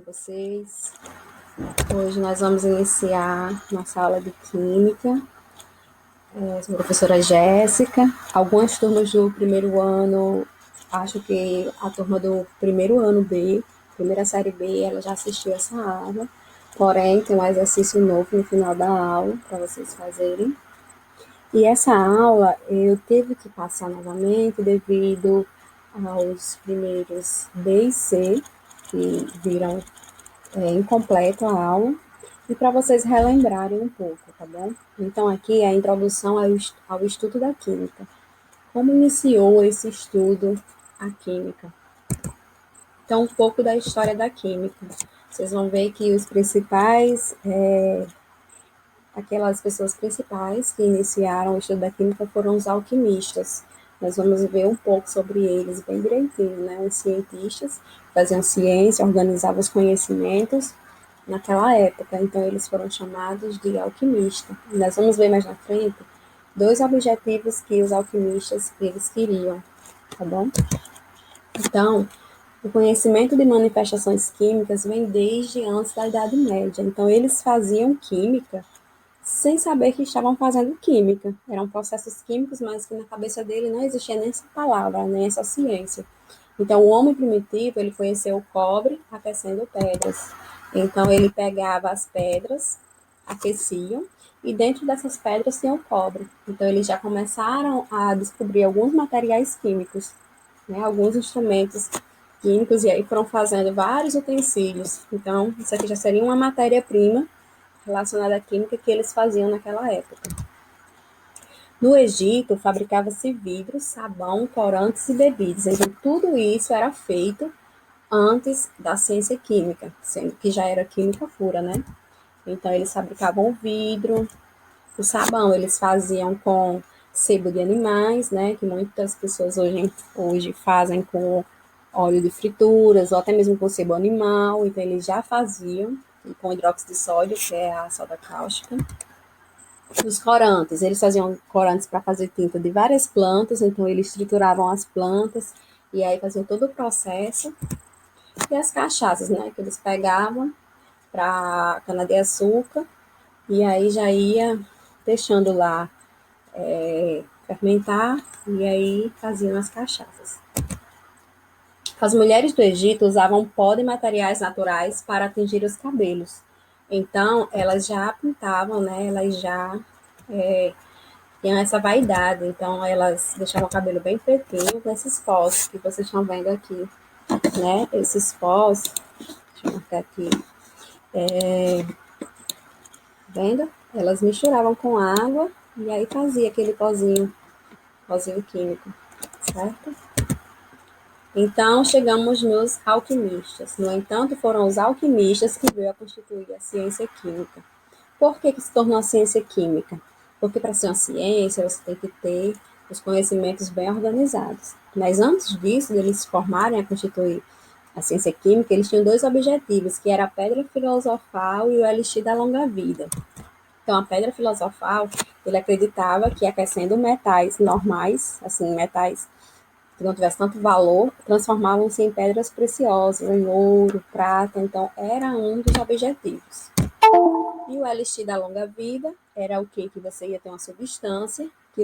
vocês? Hoje nós vamos iniciar nossa aula de Química. Sou a professora Jéssica. Algumas turmas do primeiro ano, acho que a turma do primeiro ano B, primeira série B, ela já assistiu essa aula. Porém, tem um exercício novo no final da aula para vocês fazerem. E essa aula eu tive que passar novamente devido aos primeiros B e C, que viram incompleta a aula, e para vocês relembrarem um pouco, tá bom? Então, aqui é a introdução ao estudo da Química. Como iniciou esse estudo a Química? Então, um pouco da história da Química. Vocês vão ver que os principais, aquelas pessoas principais que iniciaram o estudo da Química foram os alquimistas. Nós vamos ver um pouco sobre eles bem direitinho, né? Os cientistas faziam ciência, organizavam os conhecimentos naquela época, então eles foram chamados de alquimistas. E nós vamos ver mais na frente dois objetivos que os alquimistas eles queriam, tá bom? Então, o conhecimento de manifestações químicas vem desde antes da Idade Média. Então, eles faziam química sem saber que estavam fazendo química. Eram processos químicos, mas que na cabeça dele não existia nem essa palavra, nem essa ciência. Então, o homem primitivo, ele conheceu o cobre aquecendo pedras. Então, ele pegava as pedras, aqueciam, e dentro dessas pedras tinha o cobre. Então, eles já começaram a descobrir alguns materiais químicos, né, alguns instrumentos químicos, e aí foram fazendo vários utensílios. Então, isso aqui já seria uma matéria-prima relacionada à química que eles faziam naquela época. No Egito, fabricava-se vidro, sabão, corantes e bebidas. Então, tudo isso era feito antes da ciência química, sendo que já era química pura, né? Então, eles fabricavam o vidro, o sabão eles faziam com sebo de animais, né? Que muitas pessoas hoje fazem com óleo de frituras, ou até mesmo com sebo animal. Então, eles já faziam, e com hidróxido de sódio, que é a soda cáustica. Os corantes, eles faziam corantes para fazer tinta de várias plantas, então eles trituravam as plantas e aí faziam todo o processo. E as cachaças, né, que eles pegavam para cana-de-açúcar e aí já ia deixando lá fermentar e aí faziam as cachaças. As mulheres do Egito usavam pó de materiais naturais para atingir os cabelos. Então, elas já pintavam, né, elas já tinham essa vaidade, então elas deixavam o cabelo bem pretinho com esses pós que vocês estão vendo aqui, né? Esses pós, deixa eu marcar aqui, vendo? Elas misturavam com água e aí fazia aquele pozinho químico, certo? Então, chegamos nos alquimistas. No entanto, foram os alquimistas que veio a constituir a ciência química. Por que se tornou a ciência química? Porque para ser uma ciência, você tem que ter os conhecimentos bem organizados. Mas antes disso, eles se formarem a constituir a ciência química, eles tinham dois objetivos, que era a pedra filosofal e o elixir da longa vida. Então, a pedra filosofal, ele acreditava que aquecendo metais normais, assim, metais que não tivesse tanto valor, transformavam-se em pedras preciosas, em ouro, prata. Então, era um dos objetivos. E o elixir da longa vida era o quê? Que você ia ter uma substância, que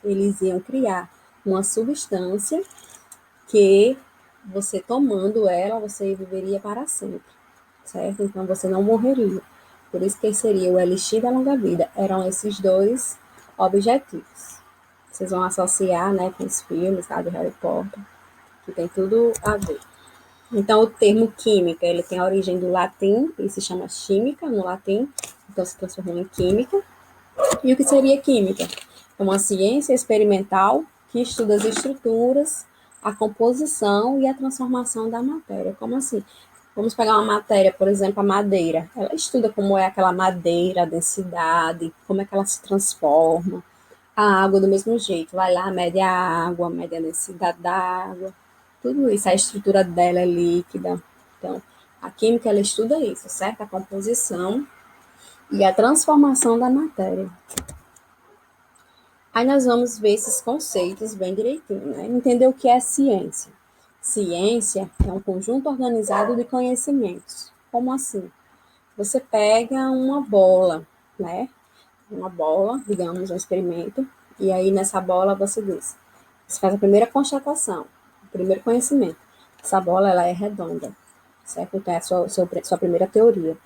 eles iam criar uma substância que você tomando ela, você viveria para sempre, certo? Então você não morreria. Por isso que seria o elixir da longa vida. Eram esses dois objetivos. Vocês vão associar, né, com os filmes, tá, do Harry Potter, que tem tudo a ver. Então, o termo química, ele tem a origem do latim, ele se chama química no latim, então se transformou em química. E o que seria química? É uma ciência experimental que estuda as estruturas, a composição e a transformação da matéria. Como assim? Vamos pegar uma matéria, por exemplo, a madeira. Ela estuda como é aquela madeira, a densidade, como é que ela se transforma. A água do mesmo jeito, vai lá, mede a água, mede a densidade da água, tudo isso, a estrutura dela é líquida. Então, a química, ela estuda isso, certo? A composição e a transformação da matéria. Aí nós vamos ver esses conceitos bem direitinho, né? Entender o que é ciência. Ciência é um conjunto organizado de conhecimentos. Como assim? Você pega uma bola, né? Uma bola, digamos, um experimento, e aí nessa bola você faz a primeira constatação, o primeiro conhecimento. Essa bola, ela é redonda, certo? Então, é a sua primeira teoria.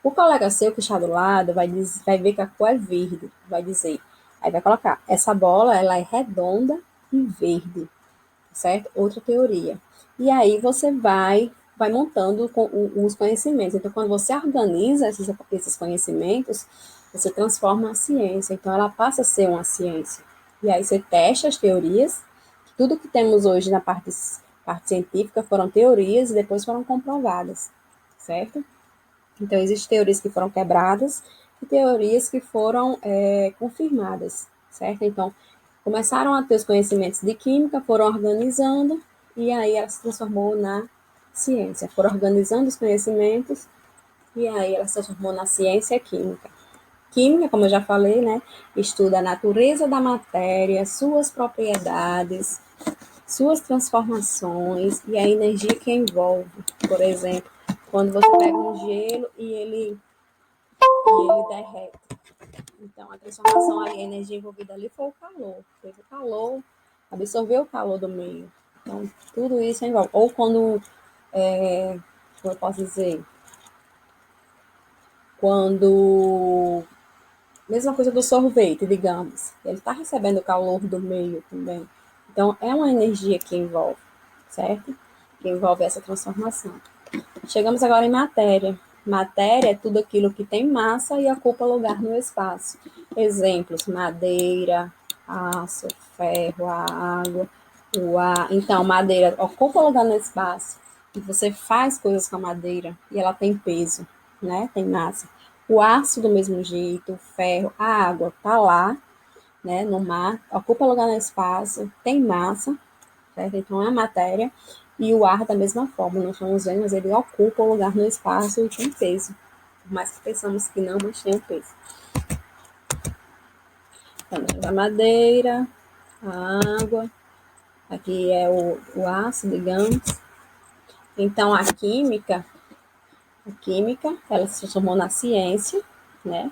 O colega seu que está do lado vai ver que a cor é verde, vai dizer, aí vai colocar, essa bola, ela é redonda e verde, certo? Outra teoria. E aí você vai montando os conhecimentos. Então, quando você organiza esses conhecimentos, você transforma a ciência. Então, ela passa a ser uma ciência. E aí você testa as teorias. Tudo que temos hoje na parte científica foram teorias e depois foram comprovadas, certo? Então, existem teorias que foram quebradas e teorias que foram confirmadas, certo? Então, começaram a ter os conhecimentos de química, foram organizando e aí ela se transformou na ciência. Foram organizando os conhecimentos e aí ela se transformou na ciência química. Química, como eu já falei, né, estuda a natureza da matéria, suas propriedades, suas transformações e a energia que envolve. Por exemplo, quando você pega um gelo e ele derrete. Então, a transformação ali, a energia envolvida ali foi o calor. Teve o calor, absorveu o calor do meio. Então, tudo isso envolve. Ou quando, como eu posso dizer, quando, mesma coisa do sorvete, digamos, ele está recebendo o calor do meio também. Então, é uma energia que envolve, certo? Que envolve essa transformação. Chegamos agora em matéria. Matéria é tudo aquilo que tem massa e ocupa lugar no espaço. Exemplos: madeira, aço, ferro, a água, o ar. Então, madeira ocupa lugar no espaço e você faz coisas com a madeira e ela tem peso, né? Tem massa. O aço do mesmo jeito, o ferro, a água tá lá, né? No mar, ocupa lugar no espaço, tem massa, certo? Então, é a matéria. E o ar da mesma forma, nós estamos vendo, mas ele ocupa o lugar no espaço e tem peso. Por mais que pensamos que não, mas tem um peso. Então, a madeira, a água, aqui é o aço, digamos. Então, a química, ela se transformou na ciência, né?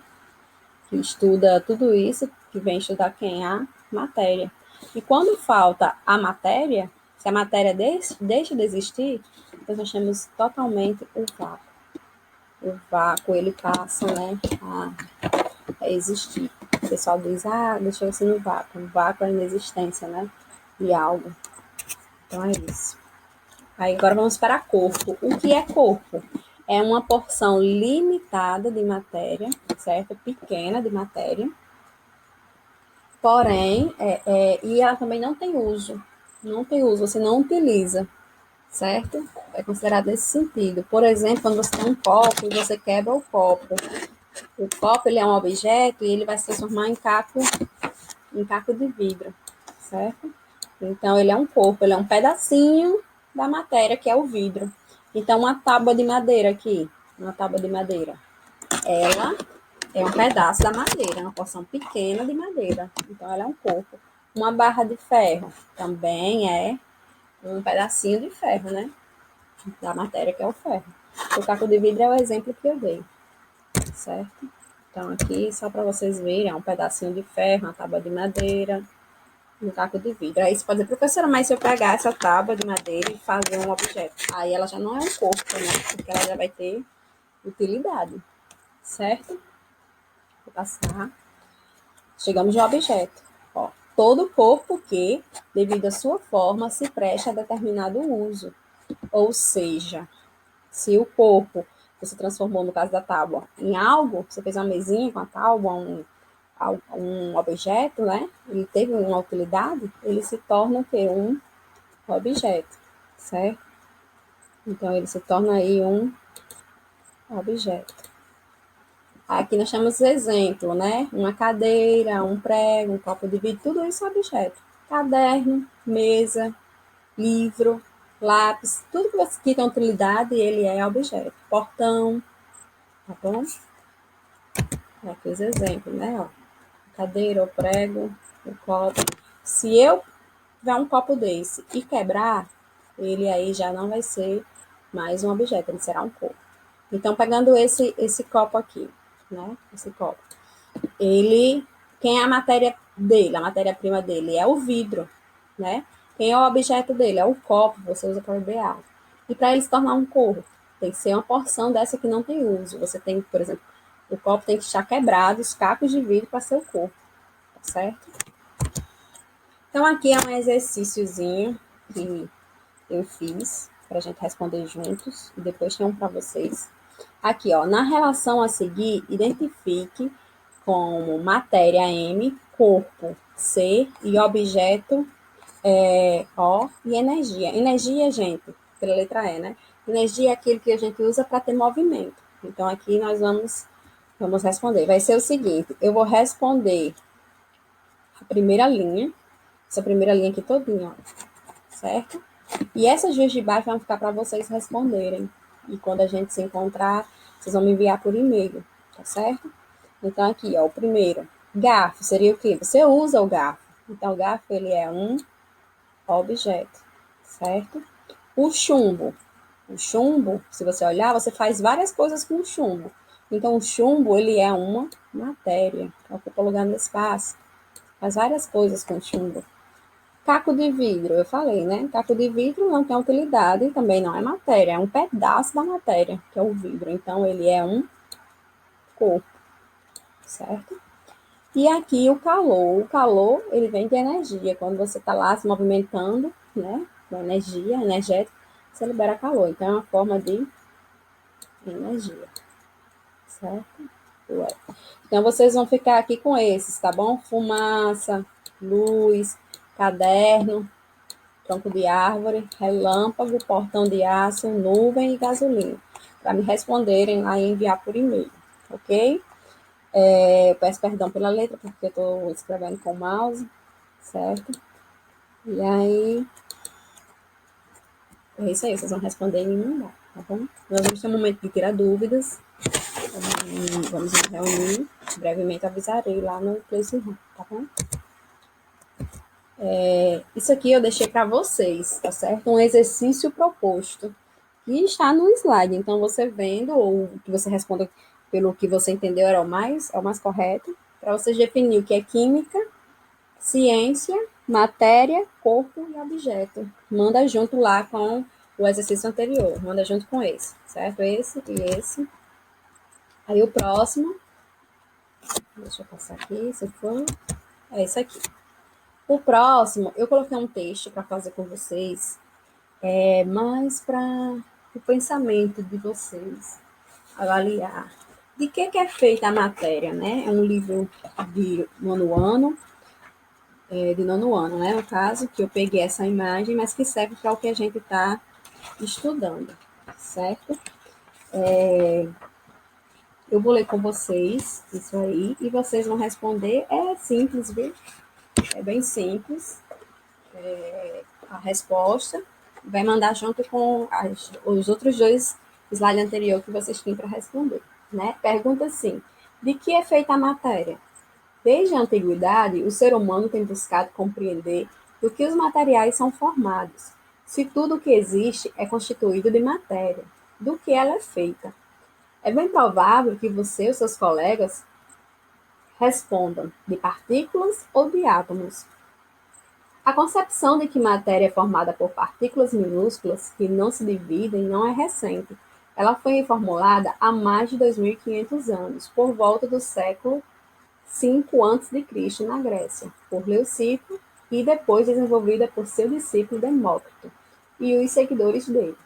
Que estuda tudo isso, que vem estudar quem? A matéria. E quando falta a matéria, se a matéria deixa de existir, então nós temos totalmente o vácuo. O vácuo, ele passa, né, a existir. O pessoal diz, deixa eu ser no vácuo. O vácuo é a inexistência, né, de algo. Então é isso. Aí agora vamos para corpo. O que é corpo? É uma porção limitada de matéria, certo? Pequena de matéria, porém, e ela também não tem uso. Não tem uso, você não utiliza, certo? É considerado nesse sentido. Por exemplo, quando você tem um copo e você quebra o copo. O copo, ele é um objeto e ele vai se transformar em caco de vidro, certo? Então, ele é um corpo, ele é um pedacinho da matéria, que é o vidro. Então, uma tábua de madeira aqui, uma tábua de madeira, ela é um pedaço da madeira, uma porção pequena de madeira. Então, ela é um corpo. Uma barra de ferro também é um pedacinho de ferro, né? Da matéria, que é o ferro. O caco de vidro é o exemplo que eu dei, certo? Então, aqui, só para vocês verem, é um pedacinho de ferro, uma tábua de madeira, um caco de vidro. Aí você pode dizer, professora, mas se eu pegar essa tábua de madeira e fazer um objeto, aí ela já não é um corpo, né? Porque ela já vai ter utilidade, certo? Vou passar. Chegamos no objeto. Ó, todo corpo que, devido à sua forma, se presta a determinado uso. Ou seja, se o corpo você transformou, no caso da tábua, em algo, você fez uma mesinha com a tábua, um objeto, né? Ele teve uma utilidade, ele se torna o quê? Um objeto, certo? Então, ele se torna aí um objeto. Aqui nós temos exemplo, né? Uma cadeira, um prego, um copo de vidro, tudo isso é objeto. Caderno, mesa, livro, lápis, tudo que tem utilidade, ele é objeto. Portão, tá bom? Aqui os exemplos, né? Ó, cadeira, o prego, o copo. Se eu tiver um copo desse e quebrar, ele aí já não vai ser mais um objeto, ele será um corpo. Então, pegando esse copo aqui, né? Esse copo. Quem é a matéria dele? A matéria-prima dele é o vidro, né? Quem é o objeto dele? É o copo, você usa para beber água. E para ele se tornar um corpo, tem que ser uma porção dessa que não tem uso. Você tem, por exemplo, o copo tem que estar quebrado, os cacos de vidro para ser o corpo, tá certo? Então, aqui é um exercíciozinho que eu fiz para a gente responder juntos e depois tem um para vocês. Aqui, ó, na relação a seguir, identifique como matéria M, corpo C e objeto O e energia. Energia, gente, pela letra E, né? Energia é aquilo que a gente usa para ter movimento. Então, aqui nós vamos responder. Vai ser o seguinte, eu vou responder a primeira linha, essa primeira linha aqui todinha, ó, certo? E essas duas de baixo vão ficar para vocês responderem. E quando a gente se encontrar, vocês vão me enviar por e-mail, tá certo? Então, aqui, ó, o primeiro. Garfo seria o quê? Você usa o garfo. Então, o garfo, ele é um objeto, certo? O chumbo. O chumbo, se você olhar, você faz várias coisas com o chumbo. Então, o chumbo, ele é uma matéria, ocupa lugar no espaço. Faz várias coisas com o chumbo. Caco de vidro, eu falei, né? Caco de vidro não tem utilidade, também não é matéria, é um pedaço da matéria, que é o vidro. Então, ele é um corpo, certo? E aqui o calor, ele vem de energia. Quando você está lá se movimentando, né? Com energia, energética, você libera calor. Então, é uma forma de energia, certo? Ué. Então, vocês vão ficar aqui com esses, tá bom? Fumaça, luz, caderno, tronco de árvore, relâmpago, portão de aço, nuvem e gasolina, para me responderem lá e enviar por e-mail, ok? Eu peço perdão pela letra, porque eu estou escrevendo com o mouse, certo? E aí, é isso aí, vocês vão responder e me mandar, tá bom? Nós vamos ter um momento de tirar dúvidas, vamos nos reunir, brevemente avisarei lá no Playroom, tá bom? Isso aqui eu deixei para vocês, tá certo? Um exercício proposto que está no slide. Então, você vendo, ou que você responda pelo que você entendeu é o mais correto, para você definir o que é química, ciência, matéria, corpo e objeto. Manda junto lá com o exercício anterior, manda junto com esse, certo? Esse e esse. Aí o próximo, deixa eu passar aqui, se for, é esse aqui. O próximo, eu coloquei um texto para fazer com vocês, mais para o pensamento de vocês, avaliar. De que é feita a matéria, né? É um livro de nono ano, né? No caso, que eu peguei essa imagem, mas que serve para o que a gente está estudando, certo? Eu vou ler com vocês isso aí e vocês vão responder. É simples, viu? É bem simples. A resposta vai mandar junto com os outros dois slides anteriores que vocês têm para responder, né? Pergunta assim: de que é feita a matéria? Desde a antiguidade, o ser humano tem buscado compreender do que os materiais são formados, se tudo o que existe é constituído de matéria, do que ela é feita. É bem provável que você e os seus colegas respondam de partículas ou de átomos. A concepção de que matéria é formada por partículas minúsculas que não se dividem não é recente. Ela foi formulada há mais de 2.500 anos, por volta do século 5 a.C., na Grécia, por Leucipo, e depois desenvolvida por seu discípulo Demócrito e os seguidores dele.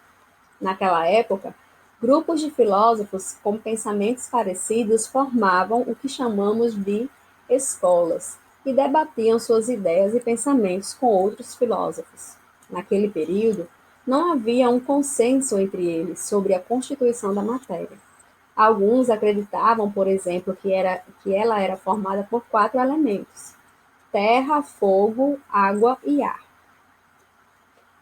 Naquela época, grupos de filósofos com pensamentos parecidos formavam o que chamamos de escolas e debatiam suas ideias e pensamentos com outros filósofos. Naquele período, não havia um consenso entre eles sobre a constituição da matéria. Alguns acreditavam, por exemplo, que ela era formada por 4 elementos: terra, fogo, água e ar.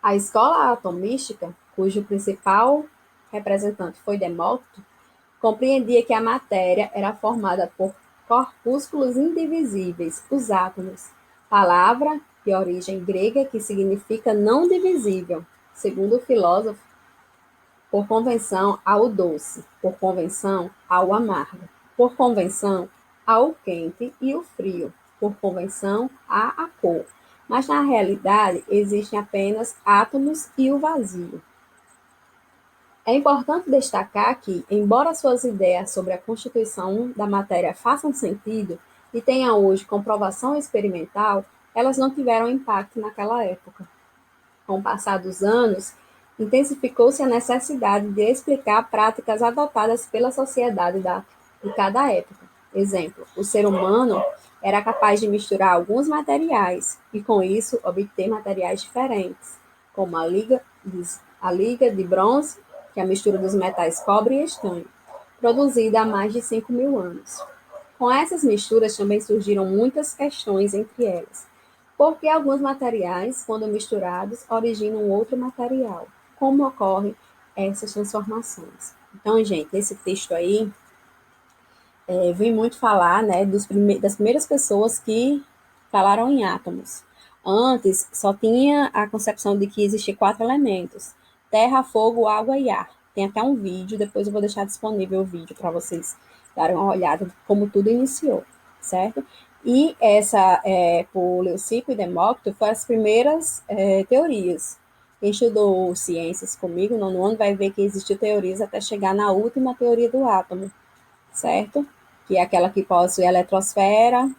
A escola atomística, cujo principal representante foi Demócrito, compreendia que a matéria era formada por corpúsculos indivisíveis, os átomos, palavra de origem grega que significa não divisível. segundo o filósofo, por convenção ao doce, por convenção ao amargo, por convenção ao quente e o frio, por convenção à cor. Mas na realidade existem apenas átomos e o vazio. É importante destacar que, embora suas ideias sobre a constituição da matéria façam sentido e tenham hoje comprovação experimental, elas não tiveram impacto naquela época. Com o passar dos anos, intensificou-se a necessidade de explicar práticas adotadas pela sociedade de cada época. Exemplo, o ser humano era capaz de misturar alguns materiais e, com isso, obter materiais diferentes, como a liga de bronze, que é a mistura dos metais cobre e estanho, produzida há mais de 5.000 anos. Com essas misturas também surgiram muitas questões entre elas, porque alguns materiais, quando misturados, originam outro material. Como ocorrem essas transformações? Então, gente, esse texto aí vem muito falar, né, das primeiras pessoas que falaram em átomos. Antes, só tinha a concepção de que existiam 4 elementos: terra, fogo, água e ar. Tem até um vídeo, depois eu vou deixar disponível o vídeo para vocês darem uma olhada de como tudo iniciou, certo? E essa, por Leucipo e Demócrito, foram as primeiras teorias. Quem estudou ciências comigo no nono ano vai ver que existiu teorias até chegar na última teoria do átomo, certo? Que é aquela que possui a eletrosfera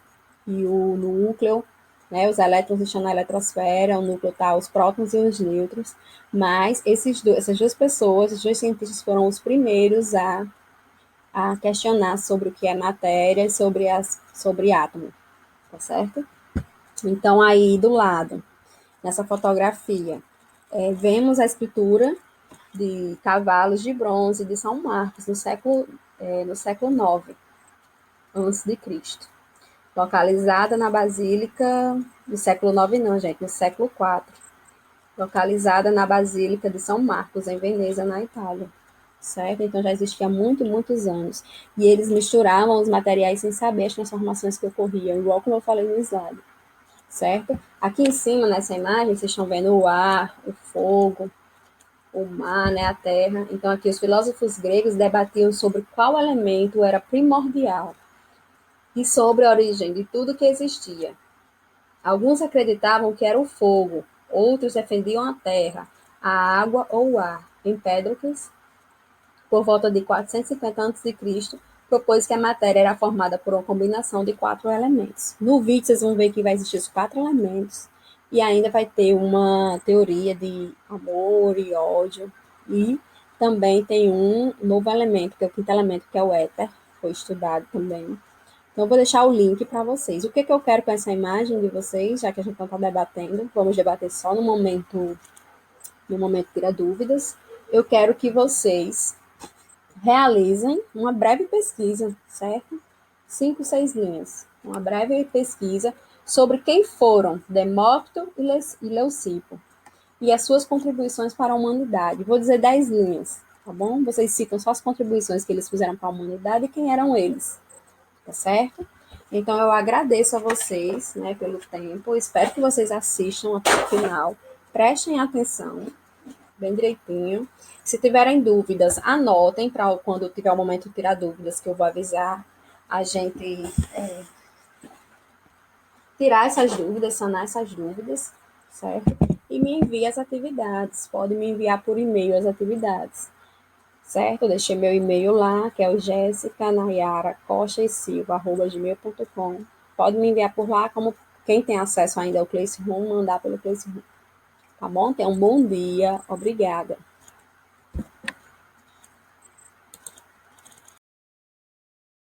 e o núcleo, né? Os elétrons estão na eletrosfera, o núcleo está os prótons e os nêutrons, mas essas duas pessoas, os dois cientistas foram os primeiros a questionar sobre o que é matéria e sobre átomo, tá certo? Então, aí do lado, nessa fotografia, vemos a escultura de cavalos de bronze de São Marcos, no século IX antes de Cristo, localizada na Basílica do século IX não, gente, no século IV, localizada na Basílica de São Marcos, em Veneza, na Itália, certo? Então já existia há muitos anos. E eles misturavam os materiais sem saber as transformações que ocorriam, igual como eu falei no slide, certo? Aqui em cima, nessa imagem, vocês estão vendo o ar, o fogo, o mar, né, a terra. Então aqui os filósofos gregos debatiam sobre qual elemento era primordial e sobre a origem de tudo que existia. Alguns acreditavam que era o fogo, outros defendiam a terra, a água ou o ar. Empédocles, por volta de 450 a.C., propôs que a matéria era formada por uma combinação de 4 elementos. No vídeo vocês vão ver que vai existir os 4 elementos e ainda vai ter uma teoria de amor e ódio, e também tem um novo elemento, que é o quinto elemento, que é o éter, foi estudado também. Então, eu vou deixar o link para vocês. O que eu quero com essa imagem de vocês, já que a gente não está debatendo, vamos debater só no momento tira dúvidas. Eu quero que vocês realizem uma breve pesquisa, certo? 5, 6 linhas. Uma breve pesquisa sobre quem foram Demócrito e Leucipo e as suas contribuições para a humanidade. Vou dizer 10 linhas, tá bom? Vocês citam só as contribuições que eles fizeram para a humanidade e quem eram eles, tá certo? Então, eu agradeço a vocês, né, pelo tempo. Espero que vocês assistam até o final. Prestem atenção, bem direitinho. Se tiverem dúvidas, anotem para quando tiver o momento de tirar dúvidas, que eu vou avisar a gente tirar essas dúvidas, sanar essas dúvidas, certo? E me envie as atividades. Pode me enviar por e-mail as atividades, certo? Eu deixei meu e-mail lá, que é o jessicanayaracostaesilva@gmail.com. Pode me enviar por lá, como quem tem acesso ainda ao Classroom, mandar pelo Classroom. Tá bom? Tenha um bom dia. Obrigada.